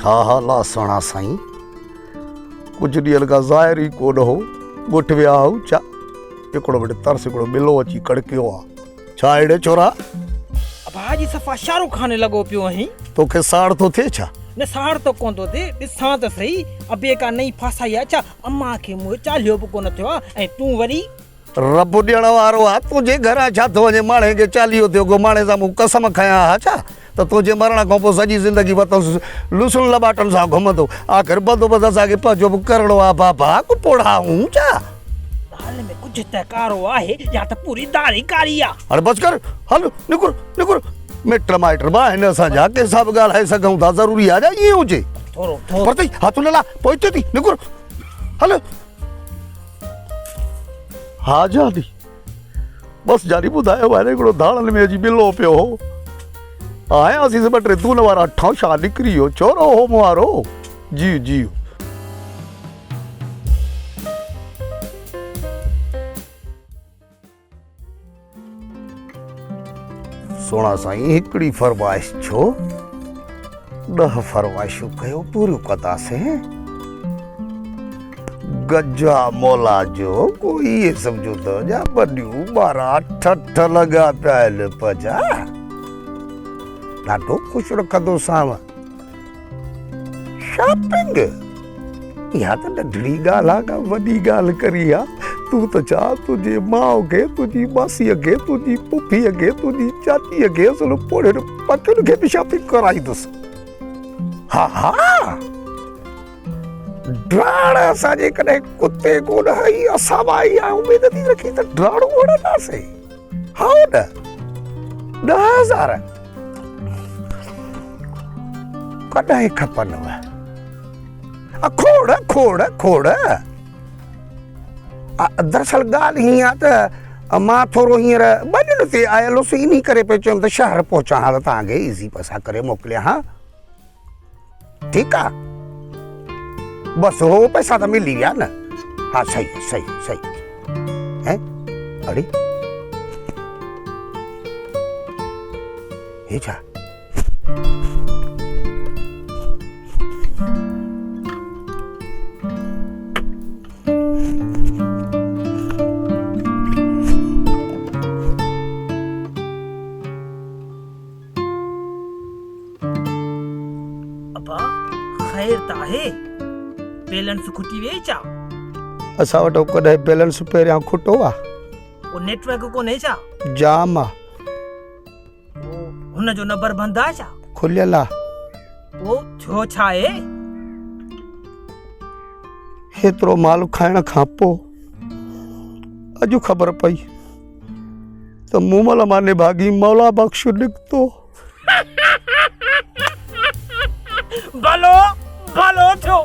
छा हाल आहे सोना साईं? कुछ ॾींहं खां ज़ाहिर ई कोन हो, ॻुठ विया हो छा? हिकिड़ो मिंट तरस हिकिड़ो बिलो अची कड़कियो आहे। छा अहिड़े छोरा? भाजी सफ़ा शाहरुख खान लॻो पियो आहीं। तोखे साड़ थो थिए छा? न साड़ तो कोन थो थिए, ॾिसां त सही अबे का नई फासाई आहे छा? अम्मा खे मुंहुं चालियो बि कोन थियो आहे ऐं तूं वरी रब ॾियण वारो आहे। तुंहिंजे घरां छा थो वञे? माणे खे चालीहो थियो, माणे सां मूं कसम खयां हा छा त तुंहिंजे मरण खां पोइ सॼी ज़िंदगी वरितोसि लुसुन लॿाटनि सां घुमंदो। आख़िर बंदोबस्त असांखे पंहिंजो बि करिणो आहे बाबा। को पोड़ा हूं छा? हाल में कुझु त कारो आहे या त पूरी दाढ़ी कारी आहे। अरे बस कर, हल निकुर निकुर। मिट माइट बि आहिनि असांजा, कंहिंसां बि ॻाल्हाए सघूं था। ज़रूरी आहे छा ईअं हुजे? थोरो पर तई हथ न ला, पोइ हिते थी निकुर हल। हा जानी बस जानी ॿुधायो आहे न, हिकिड़ो धाणनि में अची बिलो पियो हो। आयासीं ॿ टे दून वारा अठा छा निकिरी वियो छोरो होम वारो। जी जी सोना साईं हिकिड़ी फरमाइश छो? 10 फरमाइशूं कयो, पूरियूं कंदासीं। गजा मौला जो कोई ये समझो तो जा बनियूं 12 ठठ लगा पियल पजा। ॾाढो ख़ुशि रखंदो साव। शॉपिंग इहा त नंढड़ी ॻाल्हि आहे का वॾी ॻाल्हि करी आहे। तूं त छा तुंहिंजे माउ खे, तुंहिंजी मासीअ खे, तुंहिंजी पुफीअ खे, तुंहिंजी चाचीअ खे, असुल पोड़ियुनि पकियुनि खे बि शॉपिंग कराईंदुसि। हा हा ड्राण असांजे कॾहिं कुते कोन हई, असां बि आई आहे उमेद थी रखी त ड्राणो वणंदासीं। हा न 10,000 कॾहिं खपनव? खोड़ खोड़ खोड़। दरअसल ॻाल्हि हीअं आहे त मां थोरो हींअर 2 ॾींहं ते आयल हुउसि, इन करे पियो चयुमि त शहर पहुचां हाल तव्हांखे ईज़ी पैसा करे मोकिलियां। हा ठीकु आहे, बसि हो पैसा त मिली विया न। हा सही सही सही। ऐं अड़े हे छा? खैर त आहे, बैलेंस खुटी वे छा? असां वटि कॾहिं बैलेंस पहिरियां खुटो आहे? वो नेटवर्क कोन्हे छा? जाम आहे। हुन जो नंबर बंदि आहे छा? खुलियल आहे। वो थियो छा आहे? हेतिरो माल खाइण खां पोइ अॼु ख़बर पई त मूमल मां निभागी मौला बख्श निकितो। भलो भलो थियो।